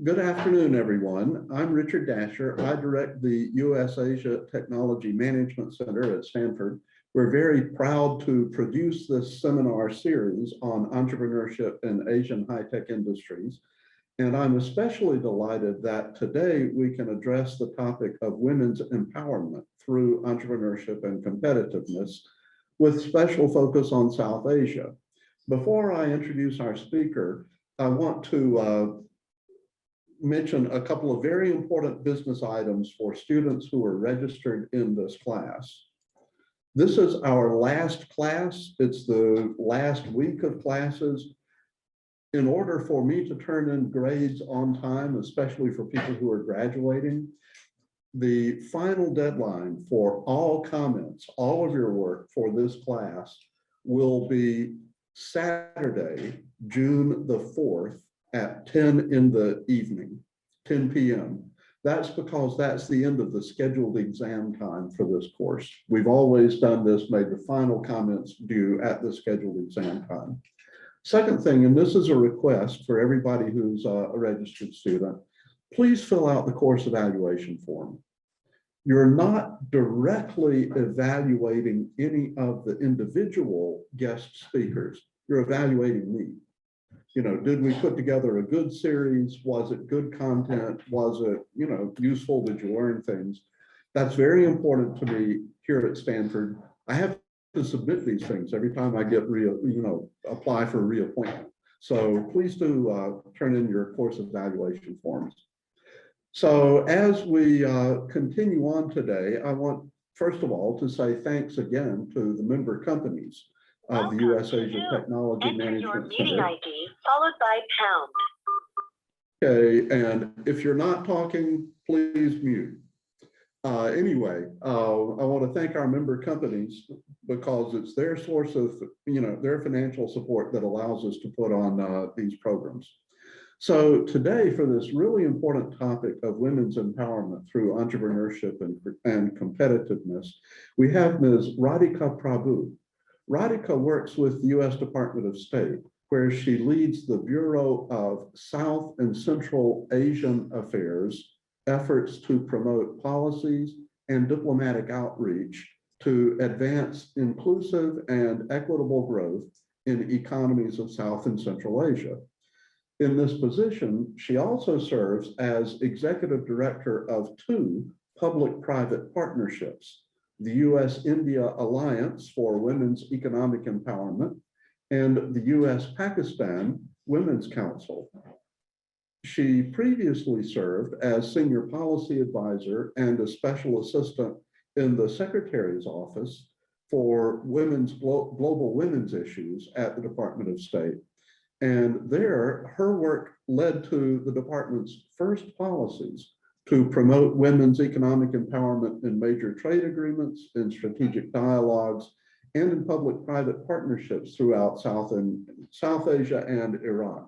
Good afternoon, everyone. I'm Richard Dasher. I direct the U.S. Asia Technology Management Center at Stanford. We're very proud to produce this seminar series on entrepreneurship in Asian high-tech industries. And I'm especially delighted that today we can address the topic of women's empowerment through entrepreneurship and competitiveness, with special focus on South Asia. Before I introduce our speaker, I want to mention a couple of very important business items for students who are registered in this class. This is our last class. It's the last week of classes. In order for me to turn in grades on time, especially for people who are graduating, the final deadline for all comments, all of your work for this class will be Saturday, June the 4th at 10 in the evening, 10 p.m. That's because that's the end of the scheduled exam time for this course. We've always done this, made the final comments due at the scheduled exam time. Second thing, and this is a request for everybody who's a registered student, please fill out the course evaluation form. You're not directly evaluating any of the individual guest speakers. You're evaluating me. You know, did we put together a good series? Was it good content? Was it, useful? Did you learn things? That's very important to me here at Stanford. I have to submit these things every time I get apply for reappointment. So please do turn in your course evaluation forms. So as we continue on today, I want, first of all, to say thanks again to the member companies of the U.S. Asia Technology Management Center. Enter your meeting ID followed by pound. Okay, and if you're not talking, please mute. Anyway, I want to thank our member companies because it's their source of, their financial support that allows us to put on these programs. So today, for this really important topic of women's empowerment through entrepreneurship and competitiveness, we have Ms. Radhika Prabhu. Radhika works with the U.S. Department of State, where she leads the Bureau of South and Central Asian Affairs efforts to promote policies and diplomatic outreach to advance inclusive and equitable growth in economies of South and Central Asia. In this position, she also serves as executive director of two public-private partnerships, the U.S. India Alliance for Women's Economic Empowerment and the U.S. Pakistan Women's Council. She previously served as senior policy advisor and a special assistant in the Secretary's office for global women's issues at the Department of State. And there, her work led to the department's first policies to promote women's economic empowerment in major trade agreements, in strategic dialogues, and in public-private partnerships throughout South Asia and Iran.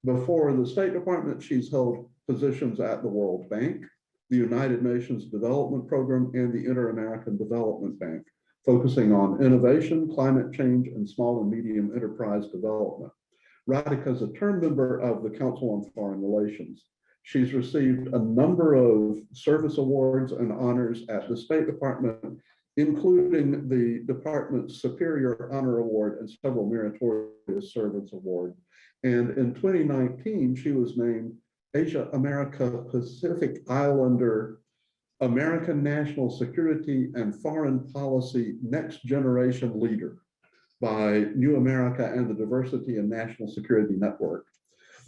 Before the State Department, she's held positions at the World Bank, the United Nations Development Program, and the Inter-American Development Bank, focusing on innovation, climate change, and small and medium enterprise development. Radhika is a term member of the Council on Foreign Relations. She's received a number of service awards and honors at the State Department, including the department's Superior Honor Award and several Meritorious Service Awards. And in 2019, she was named Asia America Pacific Islander American National Security and Foreign Policy Next Generation Leader by New America and the Diversity and National Security Network.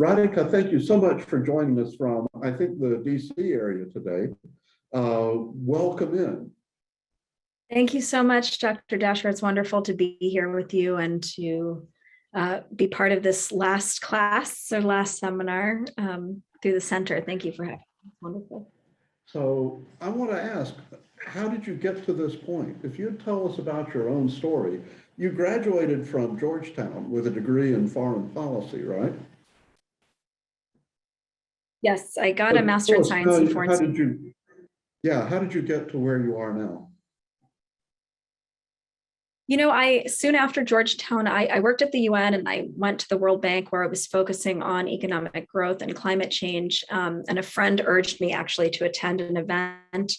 Radhika, thank you so much for joining us from, I think, the DC area today. Welcome in. Thank you so much, Dr. Dasher. It's wonderful to be here with you and to be part of this last class or last seminar through the center. Thank you for having me. It's wonderful. So I want to ask, how did you get to this point? If you'd tell us about your own story, you graduated from Georgetown with a degree in foreign policy, right? Yes, I got a Master in Science in Foreign Policy. How did you get to where you are now? Soon after Georgetown, I worked at the UN and I went to the World Bank where I was focusing on economic growth and climate change. And a friend urged me actually to attend an event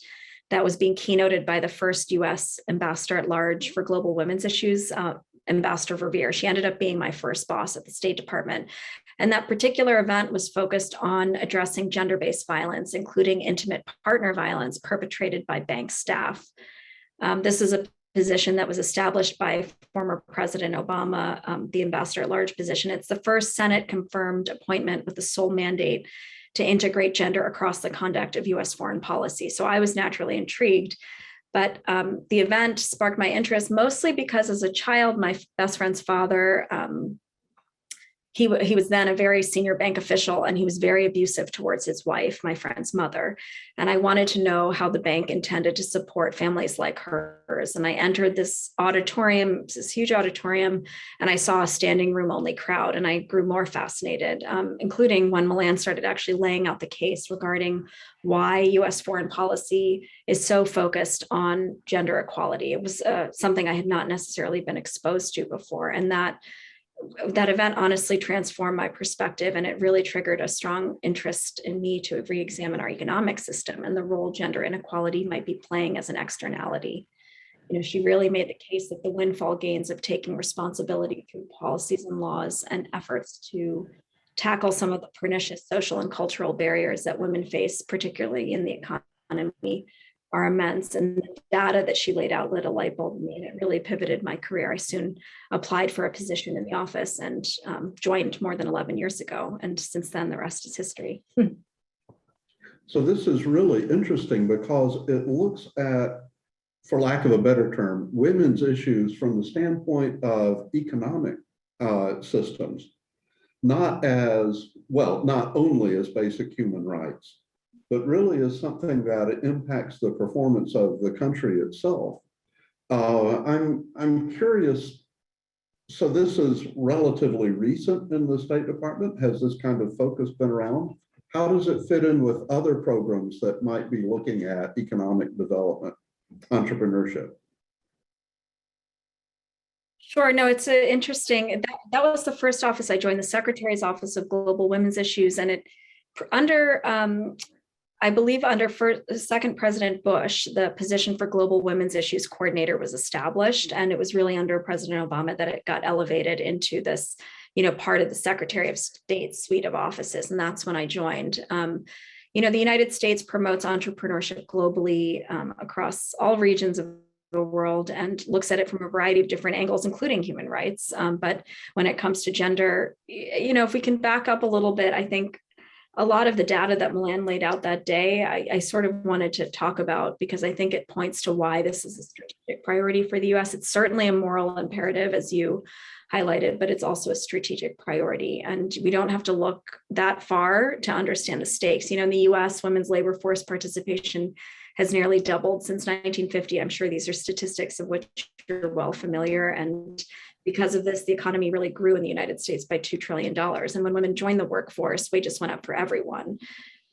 that was being keynoted by the first U.S. Ambassador at Large for Global Women's Issues, Ambassador Verveer. She ended up being my first boss at the State Department. And that particular event was focused on addressing gender-based violence, including intimate partner violence perpetrated by bank staff. This is a position that was established by former President Obama, the Ambassador at Large position. It's the first Senate-confirmed appointment with the sole mandate to integrate gender across the conduct of U.S. foreign policy. So I was naturally intrigued. But the event sparked my interest mostly because as a child, my best friend's father, he was then a very senior bank official, and he was very abusive towards his wife, my friend's mother. And I wanted to know how the bank intended to support families like hers. And I entered this auditorium, this huge auditorium, and I saw a standing room only crowd. And I grew more fascinated, including when Milan started actually laying out the case regarding why US foreign policy is so focused on gender equality. It was something I had not necessarily been exposed to before. And that event honestly transformed my perspective, and it really triggered a strong interest in me to re-examine our economic system and the role gender inequality might be playing as an externality. She really made the case that the windfall gains of taking responsibility through policies and laws and efforts to tackle some of the pernicious social and cultural barriers that women face, particularly in the economy, are immense. And the data that she laid out lit a light bulb in me, and it really pivoted my career. I soon applied for a position in the office and joined more than 11 years ago. And since then, the rest is history. So this is really interesting because it looks at, for lack of a better term, women's issues from the standpoint of economic systems, not only as basic human rights, but really is something that impacts the performance of the country itself. I'm curious, so this is relatively recent in the State Department. Has this kind of focus been around? How does it fit in with other programs that might be looking at economic development, entrepreneurship? Sure. No, it's interesting. That was the first office I joined, the Secretary's Office of Global Women's Issues, and I believe under second President Bush, the position for Global Women's Issues Coordinator was established, and it was really under President Obama that it got elevated into this, part of the Secretary of State's suite of offices, and that's when I joined. The United States promotes entrepreneurship globally across all regions of the world and looks at it from a variety of different angles, including human rights. But when it comes to gender, if we can back up a little bit, I think a lot of the data that Milan laid out that day, I sort of wanted to talk about because I think it points to why this is a strategic priority for the US. It's certainly a moral imperative, as you highlighted, but it's also a strategic priority. And we don't have to look that far to understand the stakes. In the US, women's labor force participation has nearly doubled since 1950. I'm sure these are statistics of which you're well familiar. And because of this, the economy really grew in the United States by $2 trillion. And when women joined the workforce, wages went up for everyone.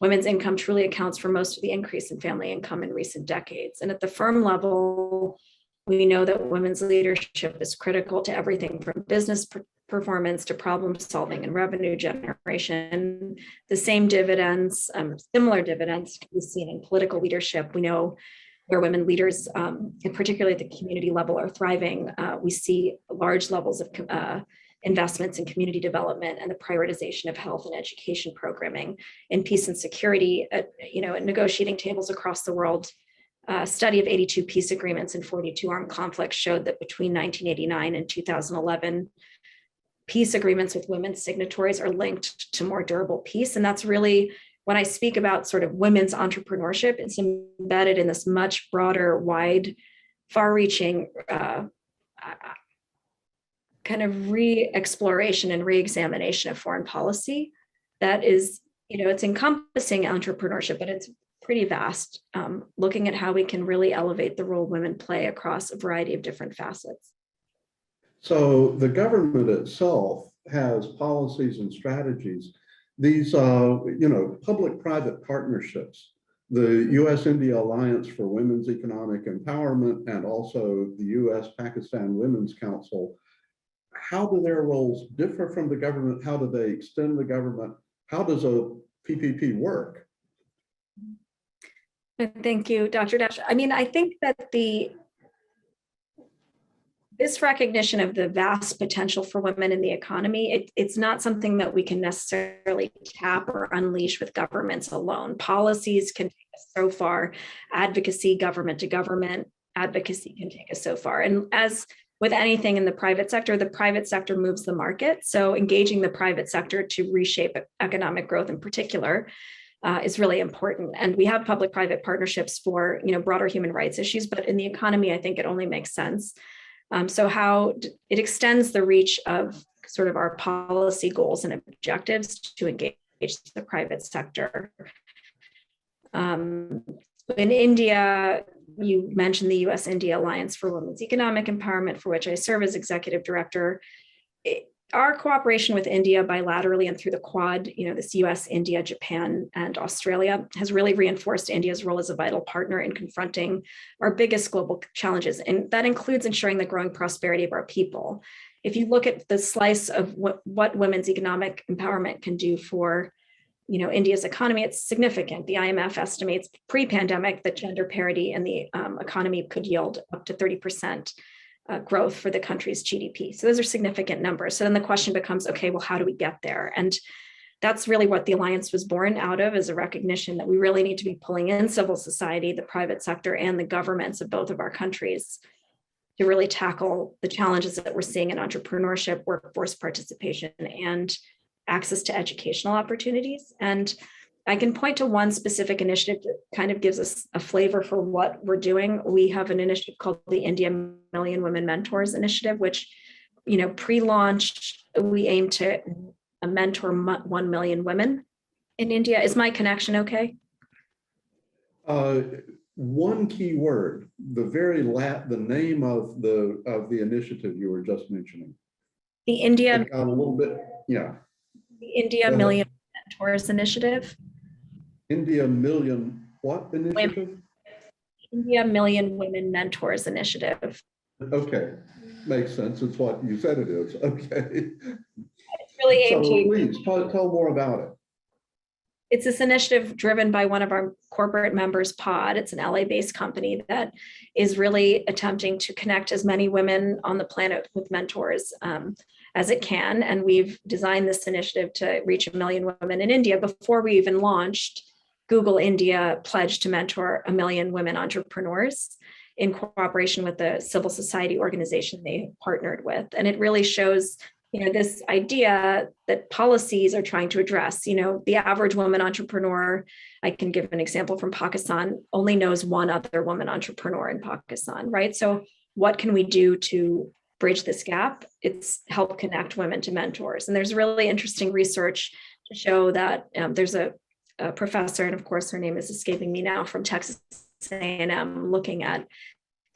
Women's income truly accounts for most of the increase in family income in recent decades. And at the firm level, we know that women's leadership is critical to everything from business performance to problem solving and revenue generation. The same dividends, similar dividends can be seen in political leadership. We know where women leaders, and particularly at the community level, are thriving. We see large levels of investments in community development and the prioritization of health and education programming in peace and security at negotiating tables across the world. A study of 82 peace agreements and 42 armed conflicts showed that between 1989 and 2011, peace agreements with women signatories are linked to more durable peace. And that's really, when I speak about sort of women's entrepreneurship, it's embedded in this much broader, wide, far-reaching kind of re-exploration and re-examination of foreign policy that is, it's encompassing entrepreneurship, but it's pretty vast, looking at how we can really elevate the role women play across a variety of different facets. So the government itself has policies and strategies. These, public-private partnerships the U.S. India Alliance for Women's Economic Empowerment and also the U.S. Pakistan Women's Council, how do their roles differ from the government? How do they extend the government? How does a PPP work? Thank you, Dr. Dash. I mean, I think that this recognition of the vast potential for women in the economy, it's not something that we can necessarily tap or unleash with governments alone. Policies can take us so far. Advocacy, government to government advocacy can take us so far. And as with anything in the private sector moves the market. So engaging the private sector to reshape economic growth in particular is really important. And we have public-private partnerships for broader human rights issues, but in the economy, I think it only makes sense. So how it extends the reach of sort of our policy goals and objectives to engage the private sector. In India, you mentioned the U.S. India Alliance for Women's Economic Empowerment, for which I serve as executive director. Our cooperation with India bilaterally and through the Quad, this U.S., India, Japan, and Australia has really reinforced India's role as a vital partner in confronting our biggest global challenges. And that includes ensuring the growing prosperity of our people. If you look at the slice of what women's economic empowerment can do for India's economy, it's significant. The IMF estimates pre-pandemic that gender parity in the economy could yield up to 30% growth for the country's GDP. So those are significant numbers. So then the question becomes, okay, well, how do we get there? And that's really what the Alliance was born out of, is a recognition that we really need to be pulling in civil society, the private sector, and the governments of both of our countries to really tackle the challenges that we're seeing in entrepreneurship, workforce participation, and access to educational opportunities. And I can point to one specific initiative that kind of gives us a flavor for what we're doing. We have an initiative called the India Million Women Mentors Initiative, which, pre-launch, we aim to mentor 1 million women in India. Is my connection okay? One key word, the name of the initiative you were just mentioning. The India. A little bit, yeah. The India Million Mentors Initiative. India Million what initiative? India Million Women Mentors Initiative. Okay, makes sense. It's what you said it is. Okay. It's really aimed so please tell more about it. It's this initiative driven by one of our corporate members, Pod. It's an LA-based company that is really attempting to connect as many women on the planet with mentors as it can. And we've designed this initiative to reach 1 million women in India. Before we even launched, Google India pledged to mentor 1 million women entrepreneurs in cooperation with the civil society organization they partnered with. And it really shows this idea that policies are trying to address. The average woman entrepreneur, I can give an example from Pakistan, only knows one other woman entrepreneur in Pakistan, right? So what can we do to bridge this gap? It's help connect women to mentors. And there's really interesting research to show that there's a professor, and of course her name is escaping me now, from Texas A&M, looking at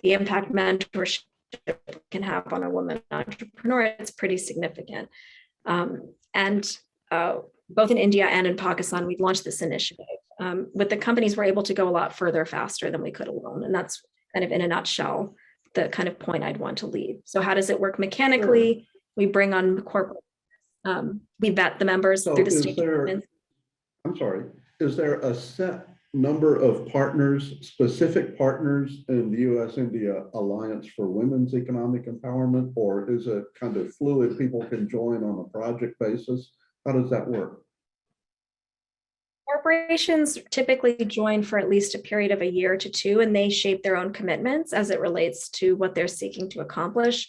the impact mentorship can have on a woman entrepreneur. It's pretty significant. And both in India and in Pakistan, we've launched this initiative. With the companies, we're able to go a lot further, faster than we could alone. And that's kind of, in a nutshell, the kind of point I'd want to leave. So how does it work mechanically? Sure. We bring on corporate, we vet the members through the state government. I'm sorry, is there a set number of partners, specific partners in the U.S. India Alliance for Women's Economic Empowerment, or is it kind of fluid, people can join on a project basis? How does that work? Corporations typically join for at least a period of 1 year to 2, and they shape their own commitments as it relates to what they're seeking to accomplish.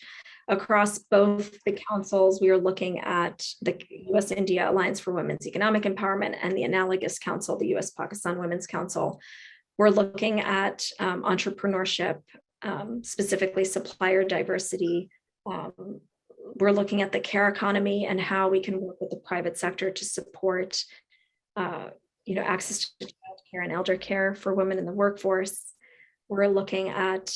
Across both the councils, we are looking at the U.S. India Alliance for Women's Economic Empowerment and the analogous council, the U.S. Pakistan Women's Council. We're looking at entrepreneurship, specifically supplier diversity. We're looking at the care economy and how we can work with the private sector to support access to childcare and elder care for women in the workforce. We're looking at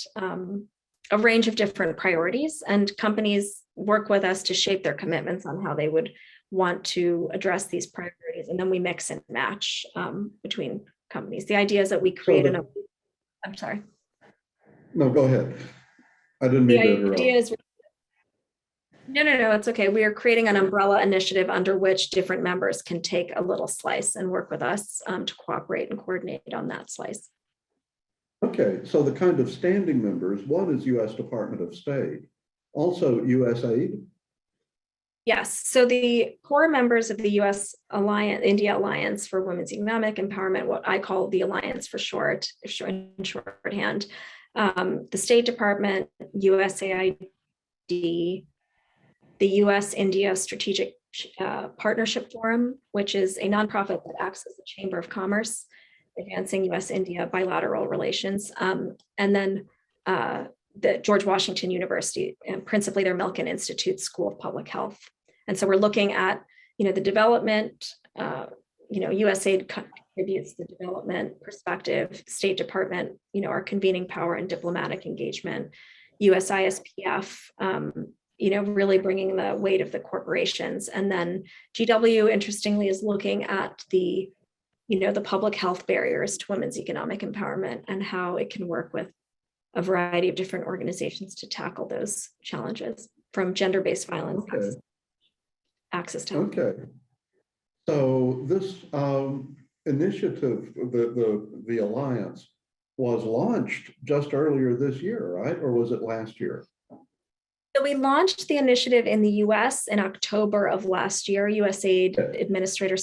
a range of different priorities, and companies work with us to shape their commitments on how they would want to address these priorities. And then we mix and match between companies. The idea is that we So create I'm sorry. no, go ahead. I didn't The mean to interrupt. idea is, no, it's okay. We are creating an umbrella initiative under which different members can take a little slice and work with us to cooperate and coordinate on that slice. Okay, so the kind of standing members, one is U.S. Department of State, also USAID. Yes, so the core members of the U.S. Alliance, India Alliance for Women's Economic Empowerment, what I call the Alliance for short, in shorthand, the State Department, USAID, the U.S. India Strategic Partnership Forum, which is a nonprofit that acts as a chamber of commerce, advancing U.S. India bilateral relations, and then the George Washington University, and principally their Milken Institute School of Public Health. And so we're looking at, the development, USAID contributes the development perspective, State Department, our convening power and diplomatic engagement, USISPF, really bringing the weight of the corporations. And then GW, interestingly, is looking at the public health barriers to women's economic empowerment and how it can work with a variety of different organizations to tackle those challenges, from gender-based violence, access to health. Okay. So this initiative, the Alliance, was launched just earlier this year, right? Or was it last year? So we launched the initiative in the US in October of last year. USAID Administrator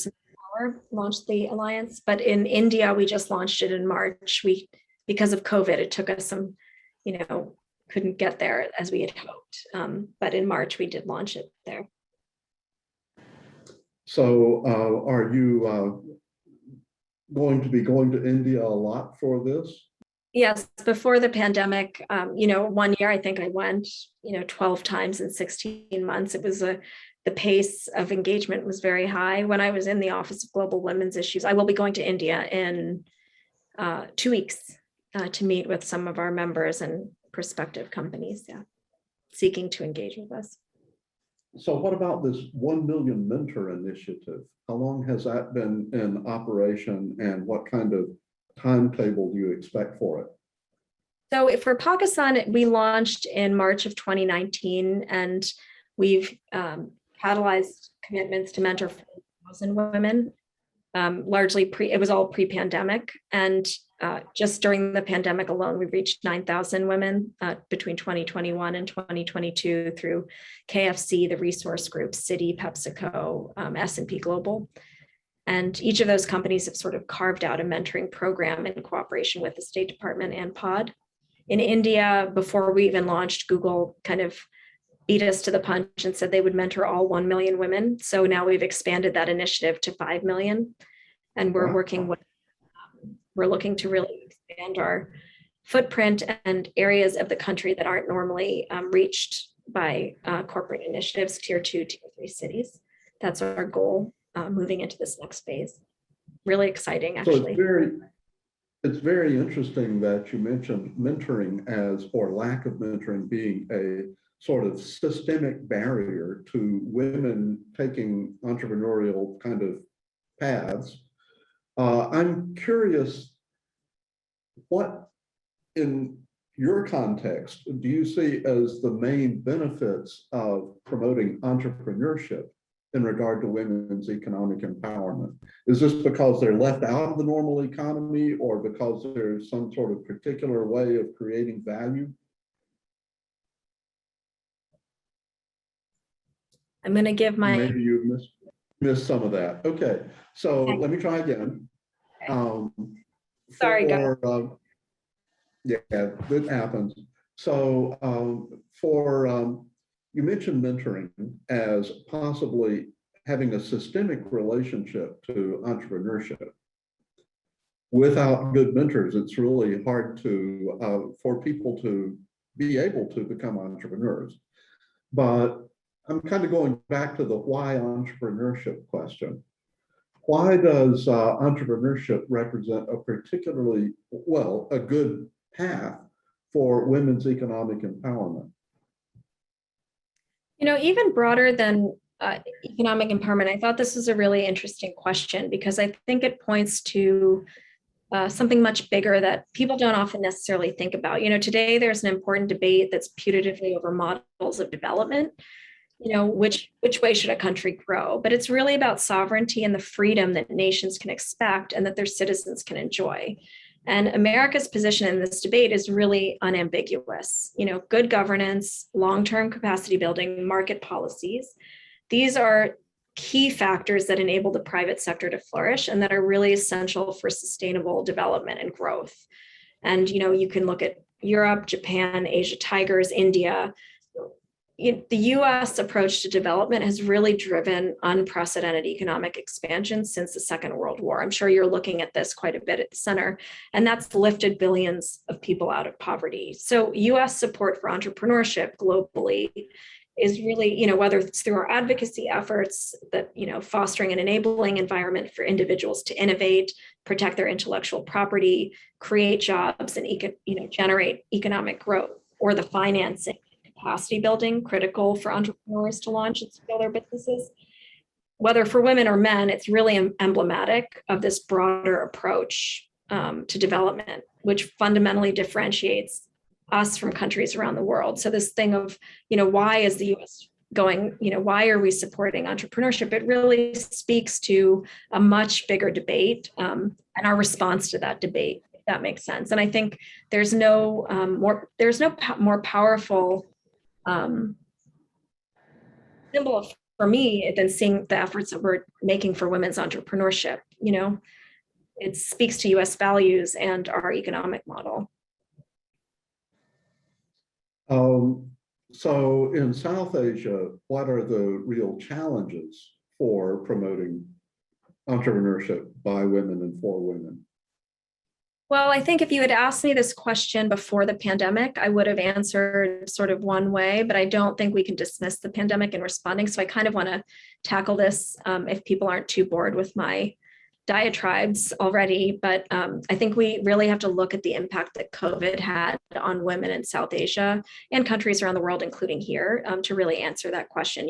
launched the Alliance, but in India, we just launched it in March. Because of COVID, it took us some, couldn't get there as we had hoped. But in March, we did launch it there. So are you going to be going to India a lot for this? Yes, before the pandemic, 1 year, I think I went, 12 times in 16 months. It was the pace of engagement was very high. When I was in the Office of Global Women's Issues, I will be going to India in 2 weeks to meet with some of our members and prospective companies, seeking to engage with us. So what about this 1 million mentor initiative? How long has that been in operation, and what kind of timetable do you expect for it? So for Pakistan, we launched in March of 2019, and we've catalyzed commitments to mentor 4,000 women, largely it was all pre-pandemic. And just during the pandemic alone, we reached 9,000 women between 2021 and 2022 through KFC, the resource group, Citi, PepsiCo, S&P Global. And each of those companies have sort of carved out a mentoring program in cooperation with the State Department and POD. In India, before we even launched, Google kind of beat us to the punch and said they would mentor all 1 million women. So now we've expanded that initiative to 5 million. And we're working with, we're looking to really expand our footprint and areas of the country that aren't normally reached by corporate initiatives, tier 2, tier 3 cities. That's our goal moving into this next phase. Really exciting, actually. So it's very interesting that you mentioned mentoring or lack of mentoring being a sort of systemic barrier to women taking entrepreneurial kind of paths. I'm curious, what in your context do you see as the main benefits of promoting entrepreneurship in regard to women's economic empowerment? Is this because they're left out of the normal economy, or because there's some sort of particular way of creating value? I'm going to give my... Maybe you missed some of that. Okay, so let me try again. Sorry, guys. Yeah, that happens. So you mentioned mentoring as possibly having a systemic relationship to entrepreneurship. Without good mentors, it's really hard for people to be able to become entrepreneurs. But I'm kind of going back to the why entrepreneurship question. Why does entrepreneurship represent a particularly, a good path for women's economic empowerment? Even broader than economic empowerment, I thought this was a really interesting question, because I think it points to something much bigger that people don't often necessarily think about. Today there's an important debate that's putatively over models of development. Which way should a country grow? But it's really about sovereignty and the freedom that nations can expect and that their citizens can enjoy. And America's position in this debate is really unambiguous. Good governance, long-term capacity building, market policies. These are key factors that enable the private sector to flourish and that are really essential for sustainable development and growth. And, you can look at Europe, Japan, Asia Tigers, India. The U.S. approach to development has really driven unprecedented economic expansion since the Second World War. I'm sure you're looking at this quite a bit at the center, and that's lifted billions of people out of poverty. So U.S. support for entrepreneurship globally is really, whether it's through our advocacy efforts that, fostering an enabling environment for individuals to innovate, protect their intellectual property, create jobs, and generate economic growth, or the financing, capacity building critical for entrepreneurs to launch and scale their businesses. Whether for women or men, it's really emblematic of this broader approach to development, which fundamentally differentiates us from countries around the world. So this thing of, why is the US going, why are we supporting entrepreneurship? It really speaks to a much bigger debate and our response to that debate, if that makes sense. And I think there's no more powerful symbol for me than seeing the efforts that we're making for women's entrepreneurship. It speaks to US values and our economic model. So in South Asia, what are the real challenges for promoting entrepreneurship by women and for women? Well, I think if you had asked me this question before the pandemic, I would have answered sort of one way, but I don't think we can dismiss the pandemic in responding. So I kind of want to tackle this if people aren't too bored with my diatribes already, but I think we really have to look at the impact that COVID had on women in South Asia and countries around the world, including here, to really answer that question.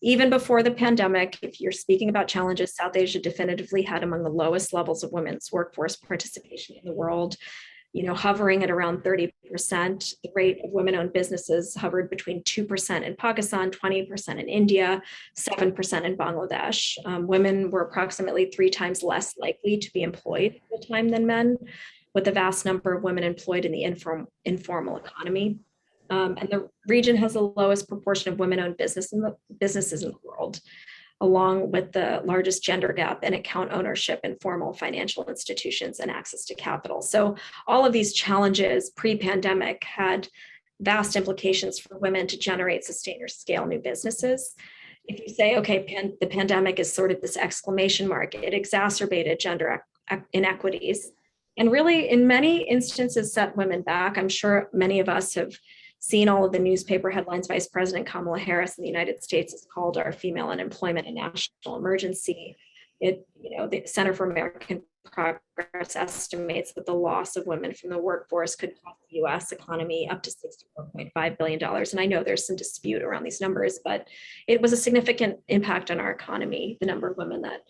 Even before the pandemic, if you're speaking about challenges, South Asia definitively had among the lowest levels of women's workforce participation in the world, hovering at around 30%. The rate of women-owned businesses hovered between 2% in Pakistan, 20% in India, 7% in Bangladesh. Women were approximately 3 times less likely to be employed full time than men, with a vast number of women employed in the informal economy. And the region has the lowest proportion of women-owned businesses in the world, along with the largest gender gap in account ownership in formal financial institutions and access to capital. So all of these challenges pre-pandemic had vast implications for women to generate, sustain, or scale new businesses. If you say, okay, the pandemic is sort of this exclamation mark, it exacerbated gender inequities and really in many instances set women back. I'm sure many of us have seen all of the newspaper headlines. Vice President Kamala Harris in the United States has called our female unemployment a national emergency. The Center for American Progress estimates that the loss of women from the workforce could cost the U.S. economy up to $64.5 billion. And I know there's some dispute around these numbers, but it was a significant impact on our economy, the number of women that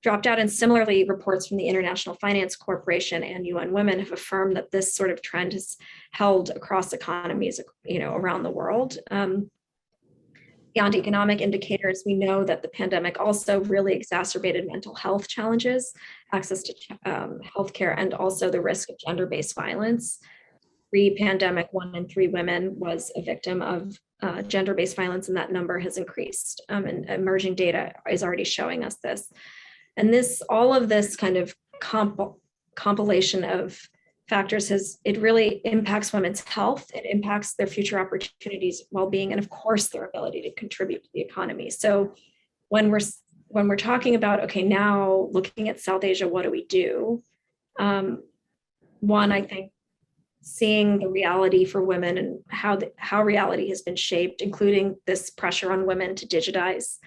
dropped out. And similarly, reports from the International Finance Corporation and UN Women have affirmed that this sort of trend has held across economies, around the world. Beyond economic indicators, we know that the pandemic also really exacerbated mental health challenges, access to healthcare, and also the risk of gender-based violence. Pre-pandemic, 1 in 3 women was a victim of gender-based violence, and that number has increased. And emerging data is already showing us this. And all of this kind of compilation of factors it really impacts women's health. It impacts their future opportunities, well-being, and of course, their ability to contribute to the economy. So when we're talking about, okay, now looking at South Asia, what do we do? One, I think seeing the reality for women and how reality has been shaped, including this pressure on women to digitize.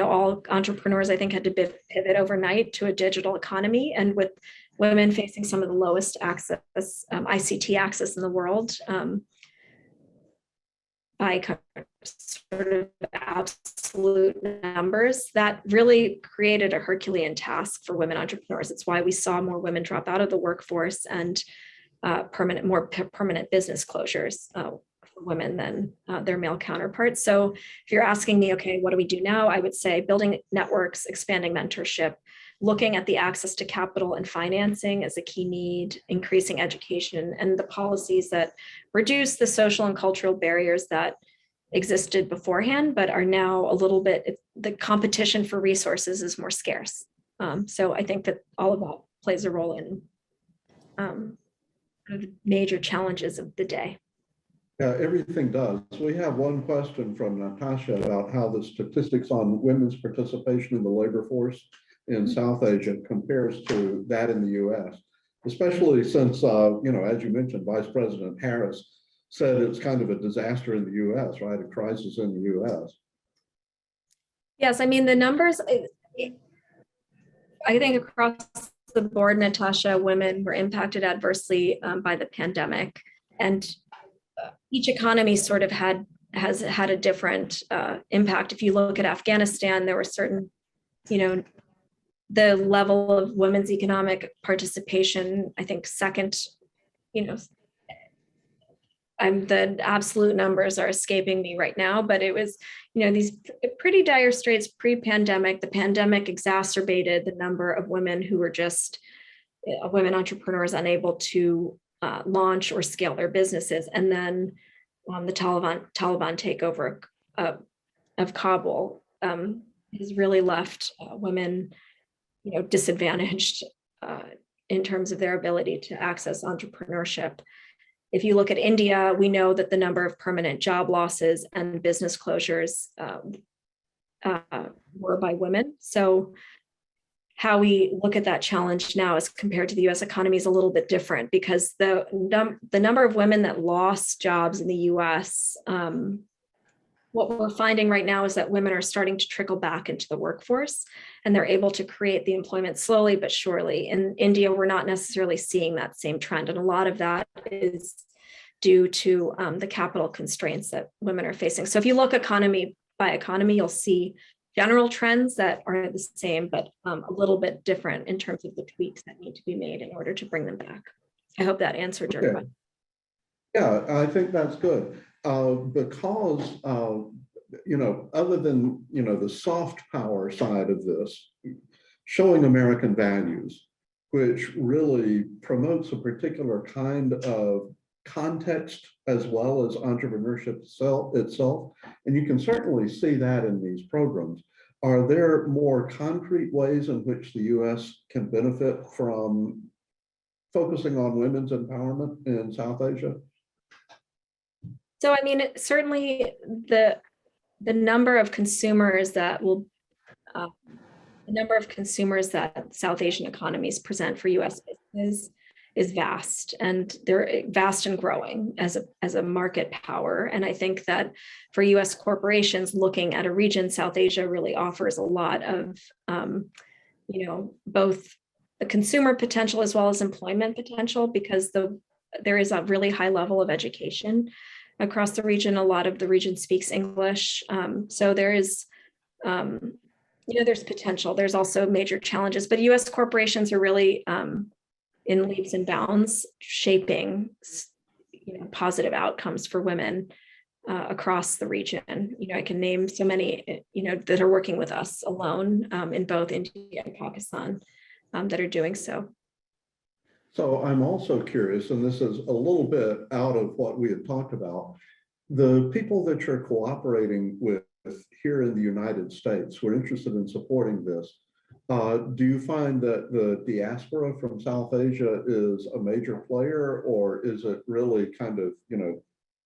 All entrepreneurs, I think, had to pivot overnight to a digital economy, and with women facing some of the lowest access, ICT access in the world. by sort of absolute numbers, that really created a Herculean task for women entrepreneurs. It's why we saw more women drop out of the workforce and more permanent business closures for women than their male counterparts. So if you're asking me, okay, what do we do now? I would say building networks, expanding mentorship, looking at the access to capital and financing as a key need, increasing education, and the policies that reduce the social and cultural barriers that existed beforehand, but are now a little bit, the competition for resources is more scarce. So I think that all of that plays a role in major challenges of the day. Yeah, everything does. We have one question from Natasha about how the statistics on women's participation in the labor force in South Asia compares to that in the U.S., especially since, as you mentioned, Vice President Harris said it's kind of a disaster in the U.S., right? A crisis in the U.S. Yes, I mean, the numbers, I think across the board, Natasha, women were impacted adversely by the pandemic. And each economy sort of has had a different impact. If you look at Afghanistan, there were certain, the level of women's economic participation, I think second, the absolute numbers are escaping me right now, but it was, these pretty dire straits pre-pandemic. The pandemic exacerbated the number of women who were just women entrepreneurs unable to launch or scale their businesses. And then the Taliban takeover of Kabul has really left women disadvantaged in terms of their ability to access entrepreneurship. If you look at India, we know that the number of permanent job losses and business closures were by women. So how we look at that challenge now as compared to the US economy is a little bit different, because the number of women that lost jobs in the US, what we're finding right now is that women are starting to trickle back into the workforce, and they're able to create the employment slowly but surely. In India, we're not necessarily seeing that same trend. And a lot of that is due to the capital constraints that women are facing. So if you look economy by economy, you'll see general trends that are the same, but a little bit different in terms of the tweaks that need to be made in order to bring them back. I hope that answered your question. Yeah, I think that's good. Because, other than, the soft power side of this, showing American values, which really promotes a particular kind of context as well as entrepreneurship itself. And you can certainly see that in these programs. Are there more concrete ways in which the U.S. can benefit from focusing on women's empowerment in South Asia? So, I mean, certainly the number of consumers that South Asian economies present for U.S. business is vast, and they're vast and growing as a market power. And I think that for U.S. corporations looking at a region, South Asia really offers a lot of, both the consumer potential as well as employment potential, because there is a really high level of education across the region. A lot of the region speaks English. So there is, there's potential. There's also major challenges, but U.S. corporations are really in leaps and bounds shaping, positive outcomes for women across the region. I can name so many, that are working with us alone in both India and Pakistan that are doing so. So I'm also curious, and this is a little bit out of what we had talked about, the people that you're cooperating with here in the United States who are interested in supporting this, do you find that the diaspora from South Asia is a major player, or is it really kind of,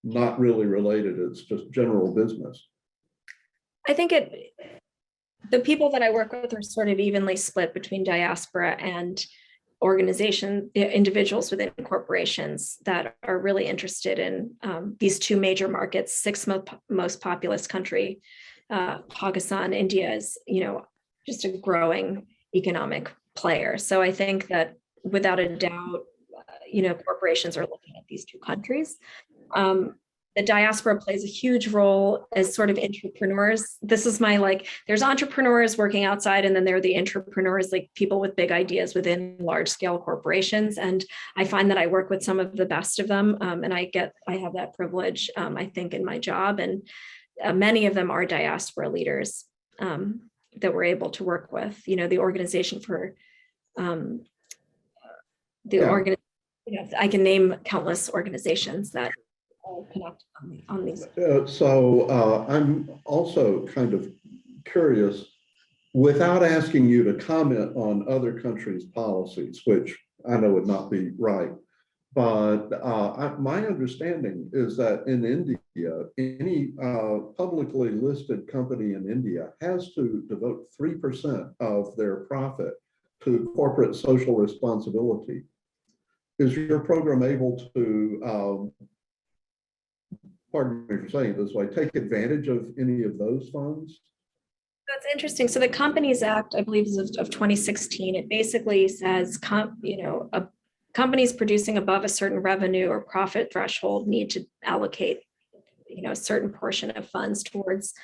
not really related, it's just general business? I think the people that I work with are sort of evenly split between diaspora and individuals within corporations that are really interested in these two major markets, sixth most populous country. Pakistan, India is, just a growing economic player. So I think that without a doubt, corporations are looking at these two countries. the diaspora plays a huge role as sort of entrepreneurs. This is my there's entrepreneurs working outside, and then there are the entrepreneurs, like people with big ideas within large scale corporations. And I find that I work with some of the best of them. And I have that privilege, I think, in my job. And many of them are diaspora leaders that we're able to work with. The organization for I can name countless organizations that connect on these. So I'm also kind of curious, without asking you to comment on other countries' policies, which I know would not be right, but my understanding is that in India, any publicly listed company in India has to devote 3% of their profit to corporate social responsibility. Is your program able to, pardon me for saying it this way, take advantage of any of those funds? That's interesting. So the Companies Act, I believe, is of 2016. It basically says, companies producing above a certain revenue or profit threshold need to allocate, a certain portion of funds towards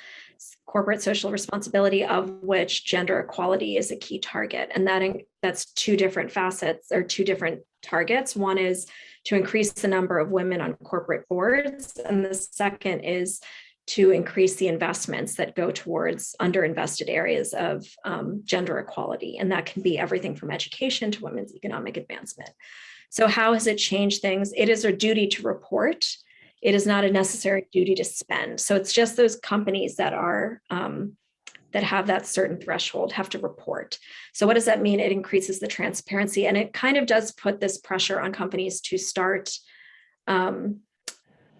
corporate social responsibility, of which gender equality is a key target. And that's two different facets, or two different targets. One is to increase the number of women on corporate boards, and the second is to increase the investments that go towards underinvested areas of gender equality. And that can be everything from education to women's economic advancement. So how has it changed things? It is a duty to report. It is not a necessary duty to spend. So it's just those companies that are that have that certain threshold have to report. So what does that mean? It increases the transparency, and it kind of does put this pressure on companies to start with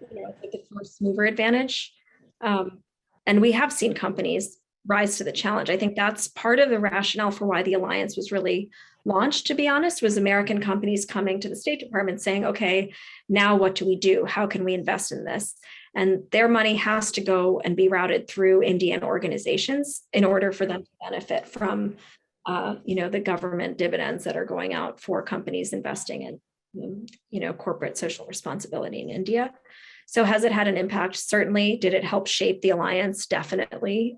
the first mover advantage. And we have seen companies rise to the challenge. I think that's part of the rationale for why the Alliance was really launched, to be honest, was American companies coming to the State Department saying, okay, now what do we do? How can we invest in this? And their money has to go and be routed through Indian organizations in order for them to benefit from, the government dividends that are going out for companies investing in, corporate social responsibility in India. So has it had an impact? Certainly. Did it help shape the Alliance? Definitely.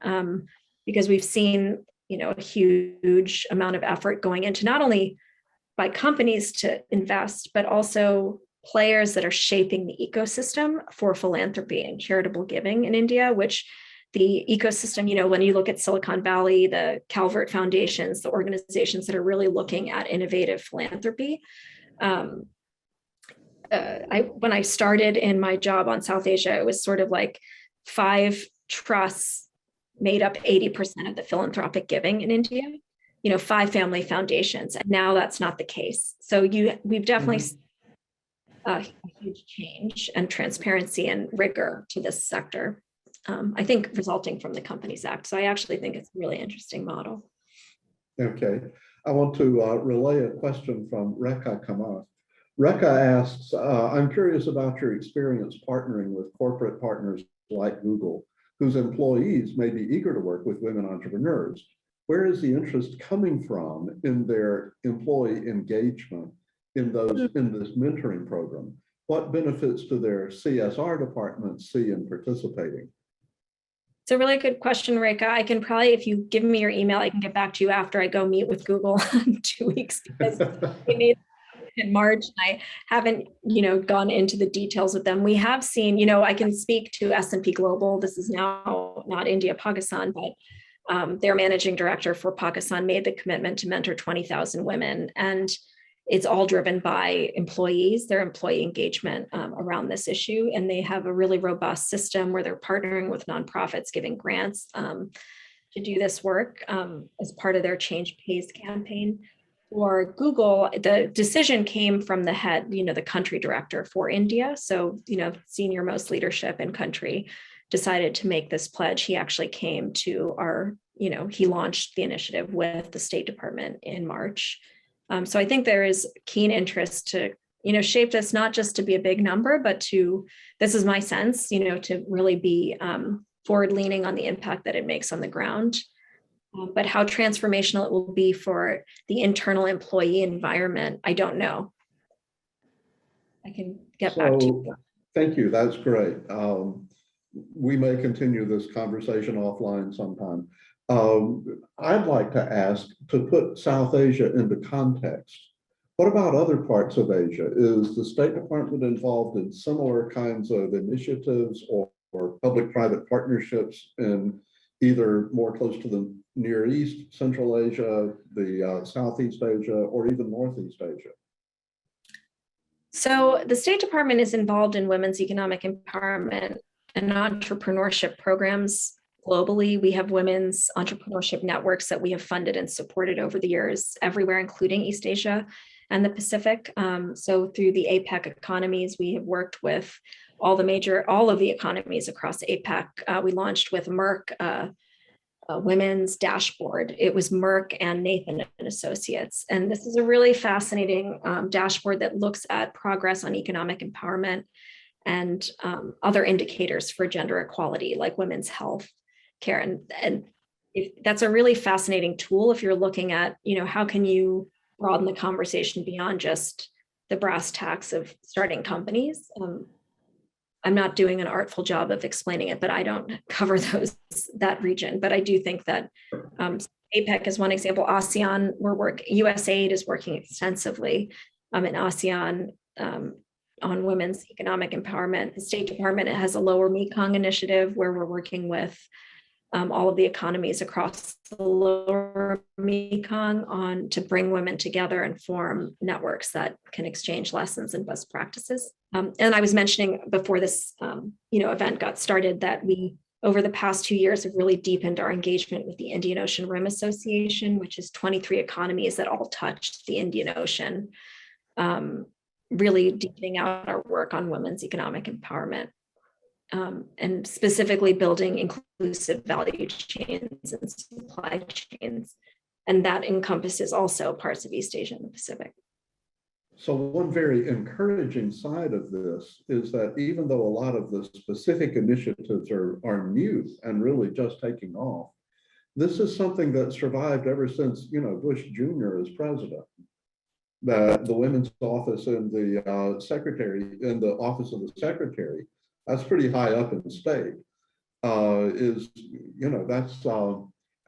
Because we've seen, a huge amount of effort going into not only by companies to invest, but also players that are shaping the ecosystem for philanthropy and charitable giving in India, which the ecosystem, when you look at Silicon Valley, the Calvert Foundations, the organizations that are really looking at innovative philanthropy. When I started in my job on South Asia, it was sort of like 5 trusts made up 80% of the philanthropic giving in India, 5 family foundations. And now that's not the case. So we've definitely seen a huge change and transparency and rigor to this sector, I think resulting from the Companies Act. So I actually think it's a really interesting model. Okay. I want to relay a question from Rekha Kamath. Rekha asks, I'm curious about your experience partnering with corporate partners like Google, whose employees may be eager to work with women entrepreneurs. Where is the interest coming from in their employee engagement in this mentoring program? What benefits do their CSR departments see in participating? It's a really good question, Rekha. I can probably, if you give me your email, I can get back to you after I go meet with Google in 2 weeks, because we need in March. I haven't, gone into the details with them. We have seen, I can speak to S&P Global. This is now not India, Pakistan, but their managing director for Pakistan made the commitment to mentor 20,000 women. And it's all driven by employees, their employee engagement around this issue. And they have a really robust system where they're partnering with nonprofits, giving grants to do this work as part of their Change Pays campaign. For Google, the decision came from the head, the country director for India. So, senior most leadership in country decided to make this pledge. He actually came to our, he launched the initiative with the State Department in March. So I think there is keen interest to, shape this not just to be a big number, but to, this is my sense, to really be forward leaning on the impact that it makes on the ground. But how transformational it will be for the internal employee environment, I don't know. I can get back to you. Thank you. That's great. We may continue this conversation offline sometime. I'd like to ask, to put South Asia into context, what about other parts of Asia? Is the State Department involved in similar kinds of initiatives or public-private partnerships in either more close to the Near East, Central Asia, the Southeast Asia, or even Northeast Asia? So the State Department is involved in women's economic empowerment and entrepreneurship programs globally. We have women's entrepreneurship networks that we have funded and supported over the years everywhere, including East Asia and the Pacific. So through the APEC economies, we have worked with all of the economies across APEC. We launched with Merck, women's dashboard. It was Merck and Nathan and Associates. And this is a really fascinating dashboard that looks at progress on economic empowerment and other indicators for gender equality, like women's health care. And that's a really fascinating tool if you're looking at, how can you broaden the conversation beyond just the brass tacks of starting companies. I'm not doing an artful job of explaining it, but I don't cover that region. But I do think that APEC is one example. ASEAN, USAID is working extensively in ASEAN on women's economic empowerment. The State Department has a Lower Mekong initiative where we're working with all of the economies across the Lower Mekong to bring women together and form networks that can exchange lessons and best practices. And I was mentioning before this event got started that we, over the past 2 years, have really deepened our engagement with the Indian Ocean Rim Association, which is 23 economies that all touch the Indian Ocean, really deepening out our work on women's economic empowerment. And specifically building inclusive value chains and supply chains. And that encompasses also parts of East Asia and the Pacific. So one very encouraging side of this is that even though a lot of the specific initiatives are new and really just taking off, this is something that survived ever since, Bush Jr. as president. That the women's office and the office of the secretary, that's pretty high up in the state, that's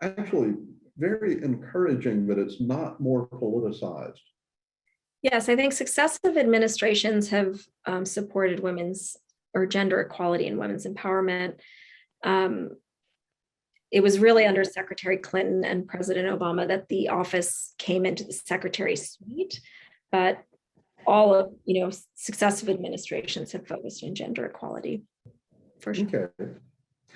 actually very encouraging that it's not more politicized. Yes, I think successive administrations have supported women's or gender equality and women's empowerment. It was really under Secretary Clinton and President Obama that the office came into the secretary's suite, but all of successive administrations have focused on gender equality, for sure. Okay,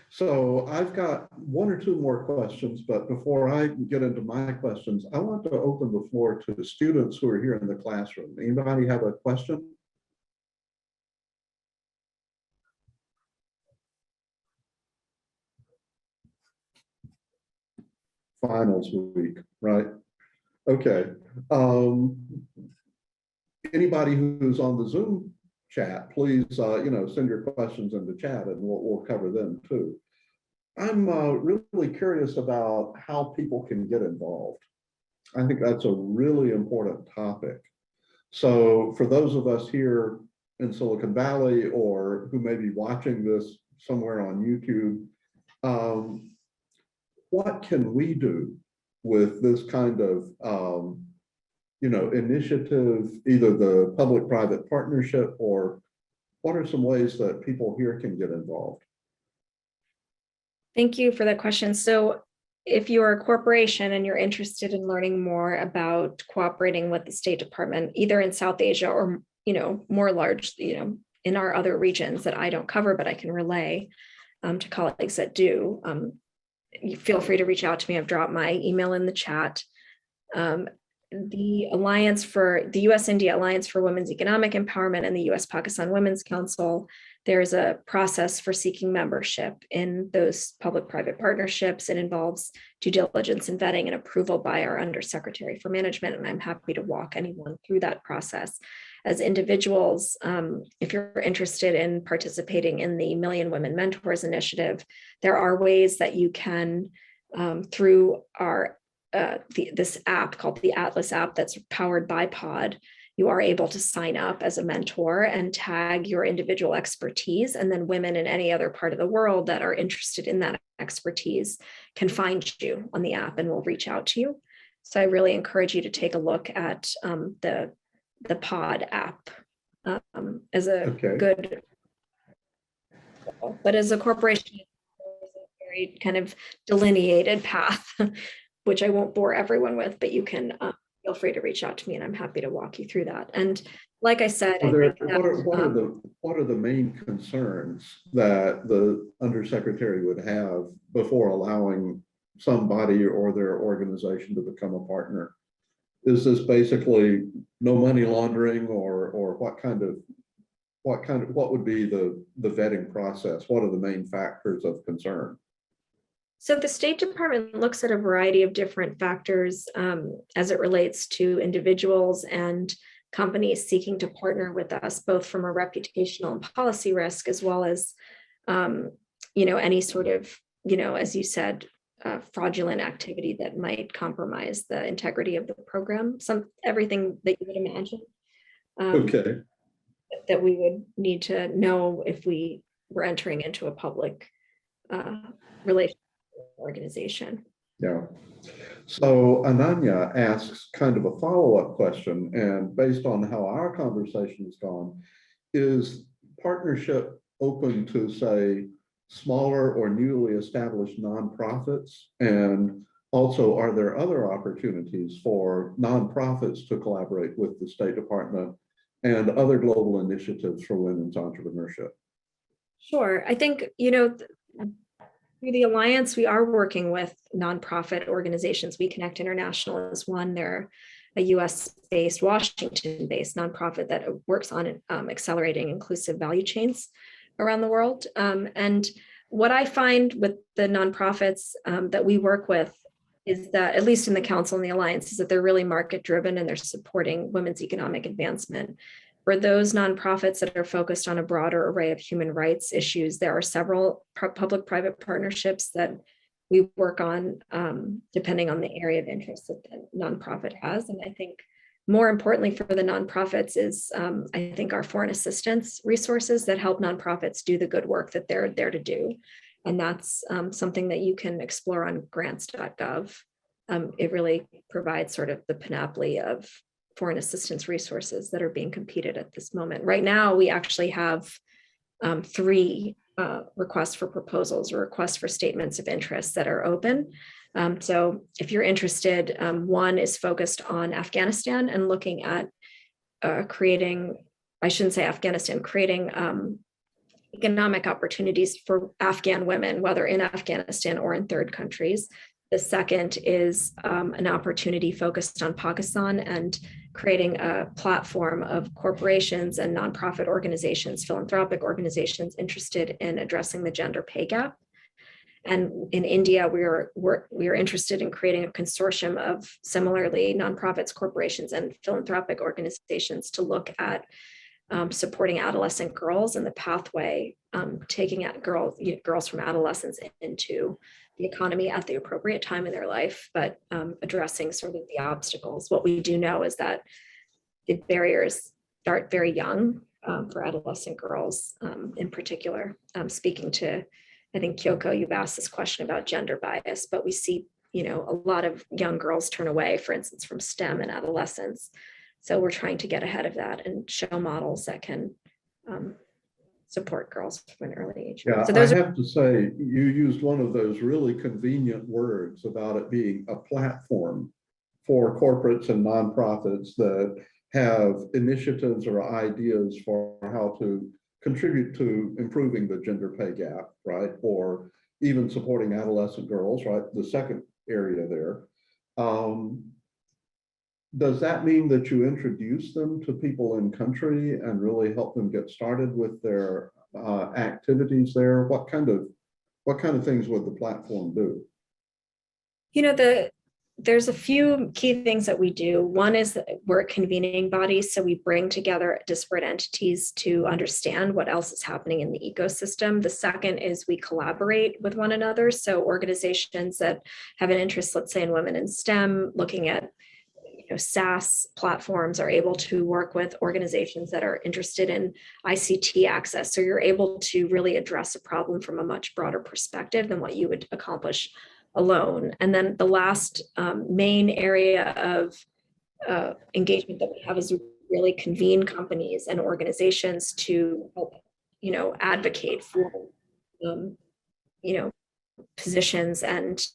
so I've got one or two more questions, but before I get into my questions, I want to open the floor to the students who are here in the classroom. Anybody have a question? Finals week, right? Okay. Anybody who's on the Zoom chat, please, send your questions in the chat and we'll cover them too. I'm really curious about how people can get involved. I think that's a really important topic. So for those of us here in Silicon Valley or who may be watching this somewhere on YouTube, what can we do with this kind of initiative, either the public-private partnership, or what are some ways that people here can get involved? Thank you for that question. So if you're a corporation and you're interested in learning more about cooperating with the State Department, either in South Asia or, more large, in our other regions that I don't cover, but I can relay to colleagues that do, you feel free to reach out to me. I've dropped my email in the chat. The U.S. India Alliance for Women's Economic Empowerment and the U.S. Pakistan Women's Council, there's a process for seeking membership in those public-private partnerships. It involves due diligence and vetting and approval by our Undersecretary for Management, and I'm happy to walk anyone through that process. As individuals, if you're interested in participating in the Million Women Mentors Initiative, there are ways that you can, through our this app called the Atlas app that's powered by Pod, you are able to sign up as a mentor and tag your individual expertise. And then women in any other part of the world that are interested in that expertise can find you on the app and will reach out to you. So I really encourage you to take a look at the Pod app as a good, but as a corporation, it's a very kind of delineated path, which I won't bore everyone with, but you can feel free to reach out to me and I'm happy to walk you through that. And like I said, what are the main concerns that the undersecretary would have before allowing somebody or their organization to become a partner? Is this basically no money laundering, or what would be the vetting process? What are the main factors of concern? So the State Department looks at a variety of different factors as it relates to individuals and companies seeking to partner with us, both from a reputational and policy risk, as well as, any sort of, as you said, fraudulent activity that might compromise the integrity of the program. Everything that you would imagine. That we would need to know if we were entering into a public relationship organization. Yeah. So Ananya asks kind of a follow-up question, and based on how our conversation has gone, is partnership open to, say, smaller or newly established nonprofits? And also, are there other opportunities for nonprofits to collaborate with the State Department and other global initiatives for women's entrepreneurship? Sure. I think, through the Alliance, we are working with nonprofit organizations. We Connect International is one. They're a US-based, Washington-based nonprofit that works on accelerating inclusive value chains around the world. And what I find with the nonprofits that we work with is that, at least in the Council and the Alliance, is that they're really market-driven and they're supporting women's economic advancement. For those nonprofits that are focused on a broader array of human rights issues, there are several public-private partnerships that we work on depending on the area of interest that the nonprofit has. And I think more importantly for the nonprofits is, I think, our foreign assistance resources that help nonprofits do the good work that they're there to do. And that's something that you can explore on grants.gov. It really provides sort of the panoply of foreign assistance resources that are being competed at this moment. Right now, we actually have 3 requests for proposals or requests for statements of interest that are open. So if you're interested, one is focused on Afghanistan and looking at creating economic opportunities for Afghan women, whether in Afghanistan or in third countries. The second is an opportunity focused on Pakistan and creating a platform of corporations and nonprofit organizations, philanthropic organizations interested in addressing the gender pay gap. And in India, we are interested in creating a consortium of similarly nonprofits, corporations, and philanthropic organizations to look at supporting adolescent girls and the pathway, taking girls from adolescence into the economy at the appropriate time in their life, but addressing sort of the obstacles. What we do know is that the barriers start very young for adolescent girls in particular. Speaking to, I think, Kyoko, you've asked this question about gender bias, but we see, a lot of young girls turn away, for instance, from STEM in adolescence. So we're trying to get ahead of that and show models that can support girls from an early age. Yeah, so I have to say, you used one of those really convenient words about it being a platform for corporates and nonprofits that have initiatives or ideas for how to contribute to improving the gender pay gap, right? Or even supporting adolescent girls, right? The second area there. Does that mean that you introduce them to people in country and really help them get started with their activities there? What kind of things would the platform do? There's a few key things that we do. One is that we're a convening body, so we bring together disparate entities to understand what else is happening in the ecosystem. The second is we collaborate with one another. So organizations that have an interest, let's say, in women in STEM, looking at SaaS platforms are able to work with organizations that are interested in ICT access. So you're able to really address a problem from a much broader perspective than what you would accomplish alone. And then the last main area of engagement that we have is really convene companies and organizations to help, advocate for, positions and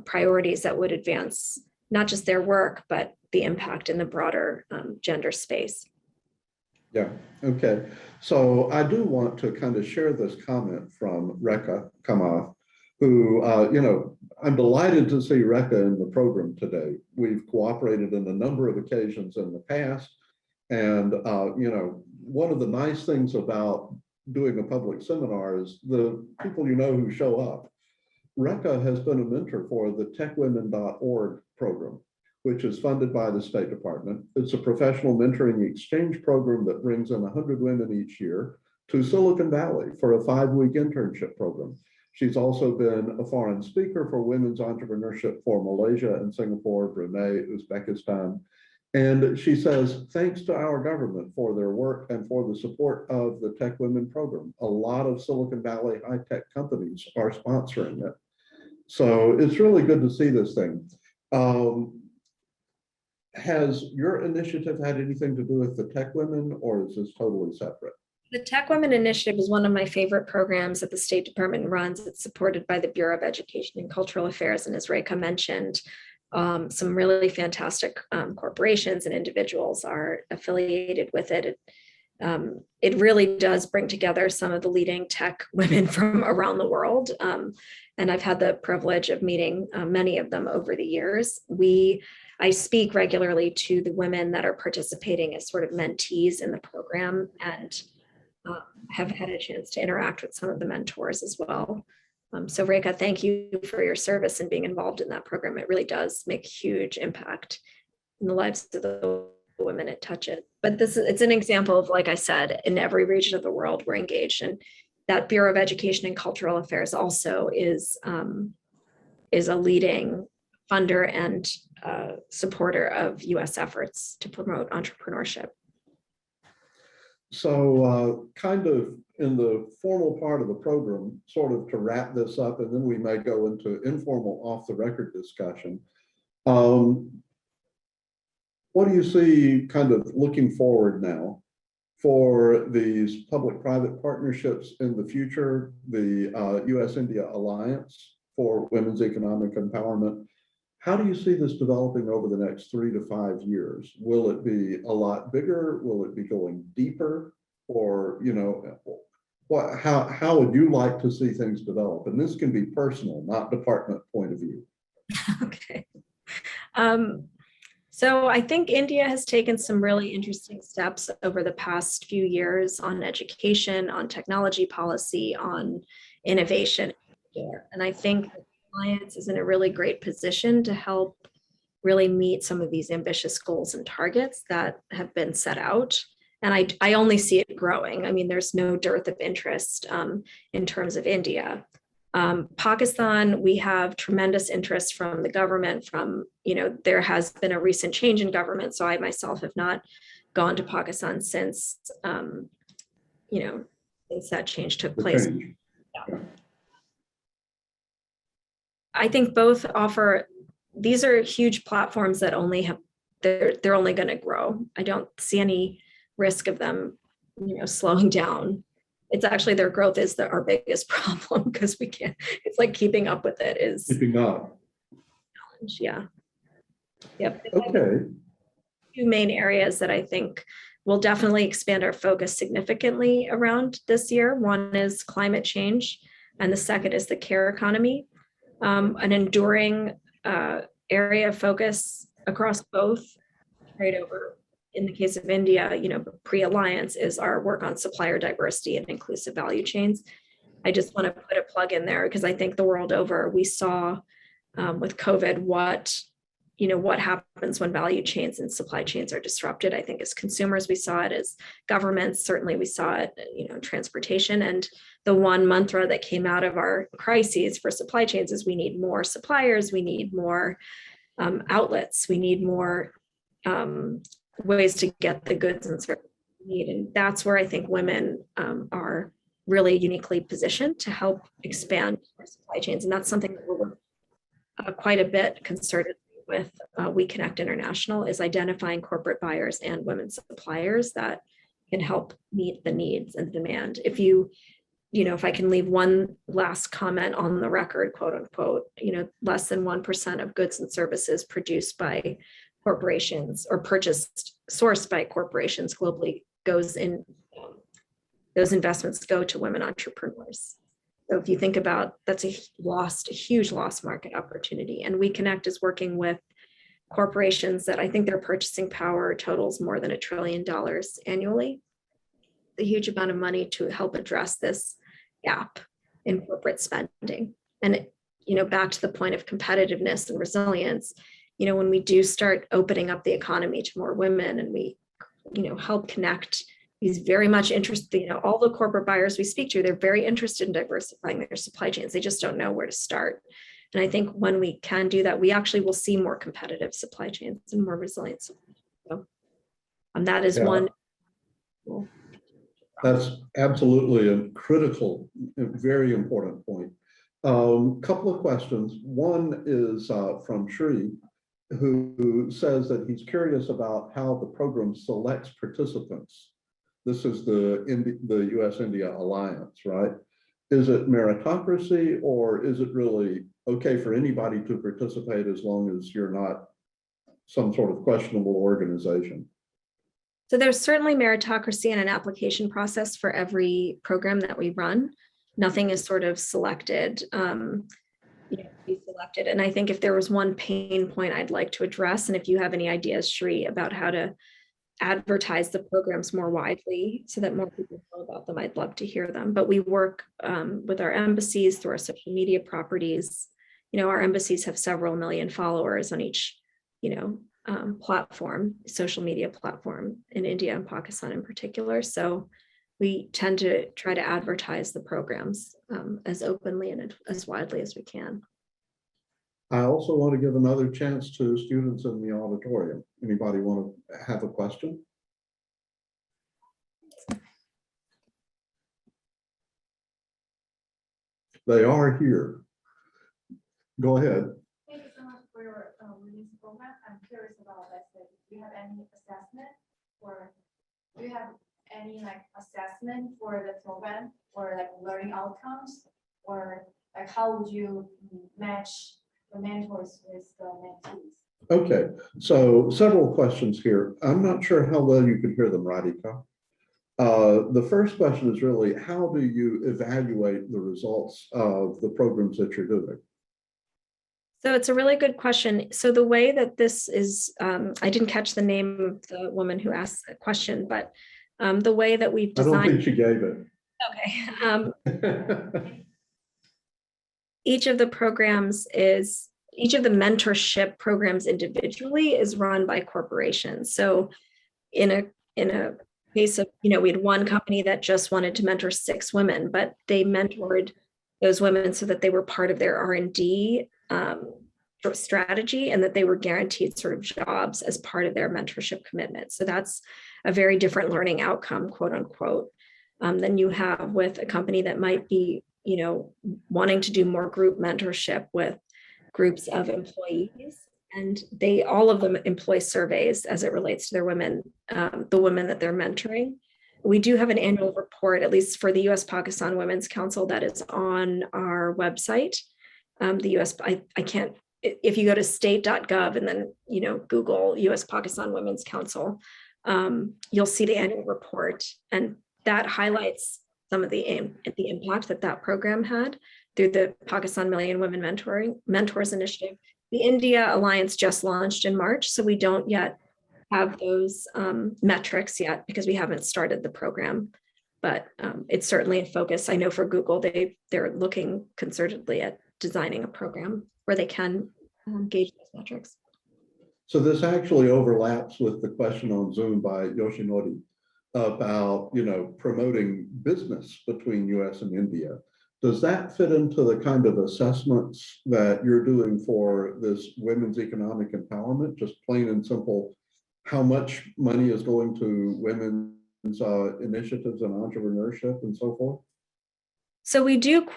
priorities that would advance not just their work, but the impact in the broader gender space. Yeah, okay. So I do want to kind of share this comment from Rekha Kamath, who, I'm delighted to see Rekha in the program today. We've cooperated in a number of occasions in the past. And, one of the nice things about doing a public seminar is the people who show up. Rekha has been a mentor for the techwomen.org program, which is funded by the State Department. It's a professional mentoring exchange program that brings in 100 women each year to Silicon Valley for a 5-week internship program. She's also been a foreign speaker for women's entrepreneurship for Malaysia and Singapore, Brunei, Uzbekistan. And she says, thanks to our government for their work and for the support of the Tech Women program. A lot of Silicon Valley high-tech companies are sponsoring it. So it's really good to see this thing. Has your initiative had anything to do with the Tech Women, or is this totally separate? The Tech Women Initiative is one of my favorite programs that the State Department runs. It's supported by the Bureau of Education and Cultural Affairs. And as Rekha mentioned, some really fantastic corporations and individuals are affiliated with it. It really does bring together some of the leading tech women from around the world. And I've had the privilege of meeting many of them over the years. I speak regularly to the women that are participating as sort of mentees in the program, and have had a chance to interact with some of the mentors as well. So Rekha, thank you for your service and being involved in that program. It really does make a huge impact in the lives of the women it touches. But it's an example of, like I said, in every region of the world we're engaged, and that Bureau of Education and Cultural Affairs also is a leading funder and supporter of U.S. efforts to promote entrepreneurship. So kind of in the formal part of the program, sort of to wrap this up, and then we may go into informal off-the-record discussion. What do you see kind of looking forward now for these public-private partnerships in the future, the U.S. India Alliance for Women's Economic Empowerment? How do you see this developing over the next 3 to 5 years? Will it be a lot bigger? Will it be going deeper? Or, how would you like to see things develop? And this can be personal, not department point of view. Okay. So I think India has taken some really interesting steps over the past few years on education, on technology policy, on innovation. And I think the Alliance is in a really great position to help really meet some of these ambitious goals and targets that have been set out. And I only see it growing. I mean, there's no dearth of interest in terms of India. Pakistan, we have tremendous interest from the government, there has been a recent change in government. So I myself have not gone to Pakistan since, since that change took place. Yeah. I think both these are huge platforms that they're only going to grow. I don't see any risk of them, slowing down. It's actually their growth is our biggest problem, because we can't, it's like keeping up with it is keeping up. Challenge. Yeah. Yep. Okay. Two main areas that I think will definitely expand our focus significantly around this year. One is climate change, and the second is the care economy. An enduring area of focus across both, right over. In the case of India, pre-alliance is our work on supplier diversity and inclusive value chains. I just want to put a plug in there, because I think the world over, we saw with COVID what happens when value chains and supply chains are disrupted. I think as consumers, we saw it, as governments, certainly we saw it, transportation. And the one mantra that came out of our crises for supply chains is we need more suppliers, we need more outlets, we need more ways to get the goods and services we need. And that's where I think women are really uniquely positioned to help expand our supply chains. And that's something that we're quite a bit concerted with We Connect International, is identifying corporate buyers and women suppliers that can help meet the needs and demand. If I can leave one last comment on the record, quote unquote, less than 1% of goods and services produced by corporations or sourced by corporations globally goes in, those investments go to women entrepreneurs. So if you think about, that's a huge lost market opportunity. And We Connect is working with corporations that I think their purchasing power totals more than $1 trillion annually. A huge amount of money to help address this gap in corporate spending. And back to the point of competitiveness and resilience, when we do start opening up the economy to more women, and we help connect these very much interested, all the corporate buyers we speak to, they're very interested in diversifying their supply chains. They just don't know where to start. And I think when we can do that, we actually will see more competitive supply chains and more resilient. So that is one. That's absolutely a critical, very important point. Couple of questions. One is from Shri, who says that he's curious about how the program selects participants. This is the U.S. India Alliance, right? Is it meritocracy, or is it really okay for anybody to participate as long as you're not some sort of questionable organization? So there's certainly meritocracy and an application process for every program that we run. Nothing is sort of selected, be selected. And I think if there was one pain point I'd like to address, and if you have any ideas, Shri, about how to advertise the programs more widely so that more people know about them, I'd love to hear them. But we work with our embassies through our social media properties. Our embassies have several million followers on each, platform, social media platform in India and Pakistan in particular. So we tend to try to advertise the programs as openly and as widely as we can. I also want to give another chance to students in the auditorium. Anybody want to have a question? They are here. Go ahead. Thank you so much for your release program. I'm curious about that. Do you have any assessment, or do you have any assessment for the program, or learning outcomes, or how would you match the mentors with the mentees? Okay, so several questions here. I'm not sure how well you can hear them, Radhika. The first question is really, how do you evaluate the results of the programs that you're doing? So it's a really good question. So the way that this is, I didn't catch the name of the woman who asked the question, but the way that we've designed— I don't think she gave it. Okay. Each of the mentorship programs individually is run by corporations. So in a case of, we had one company that just wanted to mentor 6 women, but they mentored those women so that they were part of their R&D strategy, and that they were guaranteed sort of jobs as part of their mentorship commitment. So that's a very different learning outcome, quote unquote, than you have with a company that might be, wanting to do more group mentorship with groups of employees. And all of them employ surveys as it relates to their women, the women that they're mentoring. We do have an annual report, at least for the U.S. Pakistan Women's Council, that is on our website. The U.S. I can't, if you go to state.gov and then, Google U.S. Pakistan Women's Council, you'll see the annual report, and that highlights some of the impact that program had through the Pakistan Million Women Mentors Initiative. The India Alliance just launched in March, so we don't yet have those metrics yet because we haven't started the program, but it's certainly a focus. I know for Google, they're looking concertedly at designing a program where they can gauge those metrics. So this actually overlaps with the question on Zoom by Yoshinori about, promoting business between US and India. Does that fit into the kind of assessments that you're doing for this women's economic empowerment? Just plain and simple, how much money is going to women's initiatives and entrepreneurship and so forth? So we do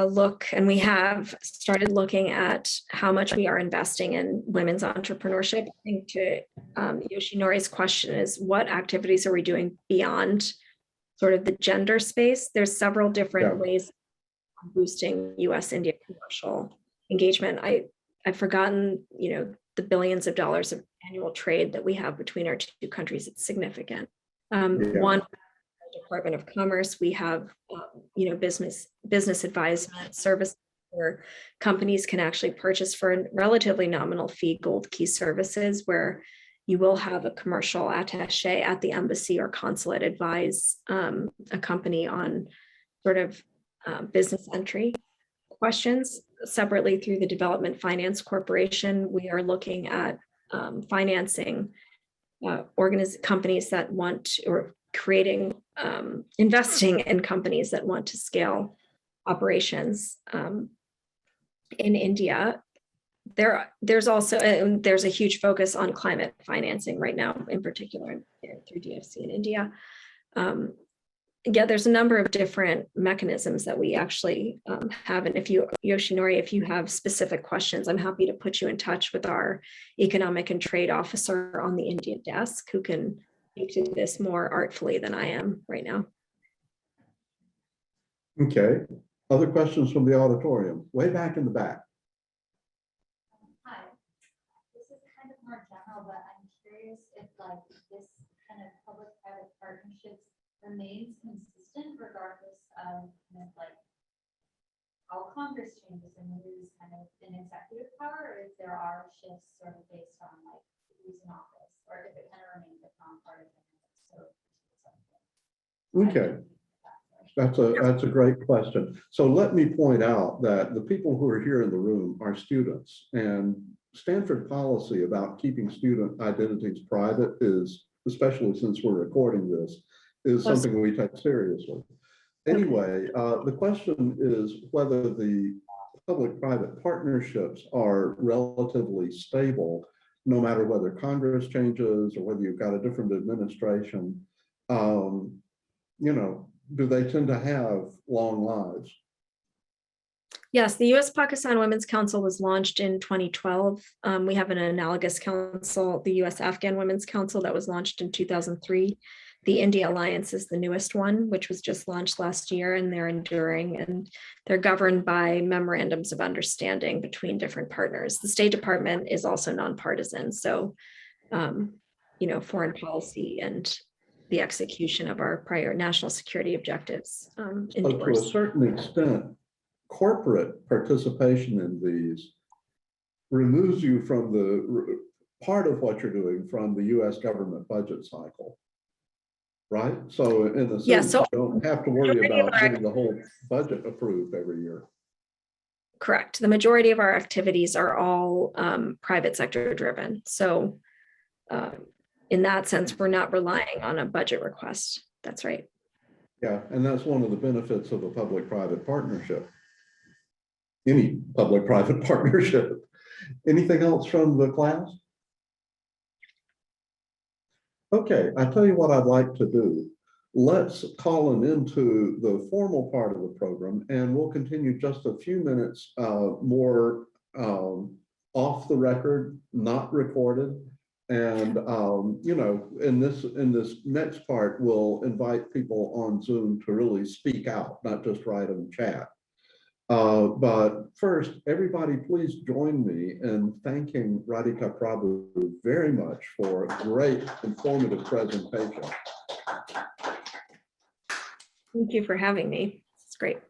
look, and we have started looking at how much we are investing in women's entrepreneurship. I think to Yoshinori's question is, what activities are we doing beyond sort of the gender space? There's several different ways of boosting U.S. India commercial engagement. I've forgotten, the billions of dollars of annual trade that we have between our two countries. It's significant. One, Department of Commerce, we have, business advisement service where companies can actually purchase for a relatively nominal fee gold key services, where you will have a commercial attaché at the embassy or consulate advise a company on sort of business entry questions. Separately, through the Development Finance Corporation, we are looking at financing companies that want to, or creating, investing in companies that want to scale operations in India. There's also, there's a huge focus on climate financing right now, in particular through DFC in India. There's a number of different mechanisms that we actually have. And Yoshinori, if you have specific questions, I'm happy to put you in touch with our economic and trade officer on the India desk, who can speak to this more artfully than I am right now. Okay. Other questions from the auditorium? Way back in the back. Hi. This is kind of more general, but I'm curious if this kind of public-private partnerships remains consistent regardless of how Congress changes and who's kind of in executive power, or if there are shifts sort of based on who's in office, or if it kind of remains a nonpartisan. Okay. That's a great question. So let me point out that the people who are here in the room are students, and Stanford policy about keeping student identities private is, especially since we're recording this, is something we take seriously. Anyway, the question is whether the public-private partnerships are relatively stable, no matter whether Congress changes or whether you've got a different administration. Do they tend to have long lives? Yes, the U.S. Pakistan Women's Council was launched in 2012. We have an analogous council, the U.S. Afghan Women's Council, that was launched in 2003. The India Alliance is the newest one, which was just launched last year, and they're enduring, and they're governed by memorandums of understanding between different partners. The State Department is also nonpartisan, so foreign policy and the execution of our prior national security objectives. So to a certain extent, corporate participation in these removes you from the part of what you're doing from the U.S. government budget cycle, right? So in a sense, you don't have to worry about getting the whole budget approved every year. Correct. The majority of our activities are all private sector driven. So in that sense, we're not relying on a budget request. That's right. Yeah, and that's one of the benefits of a public-private partnership. Any public-private partnership. Anything else from the class? Okay, I tell you what I'd like to do. Let's call an end to the formal part of the program, and we'll continue just a few minutes more off the record, not recorded. And in this next part, we'll invite people on Zoom to really speak out, not just write in chat. But first, everybody, please join me in thanking Radhika Prabhu very much for a great, informative presentation. Thank you for having me. It's great.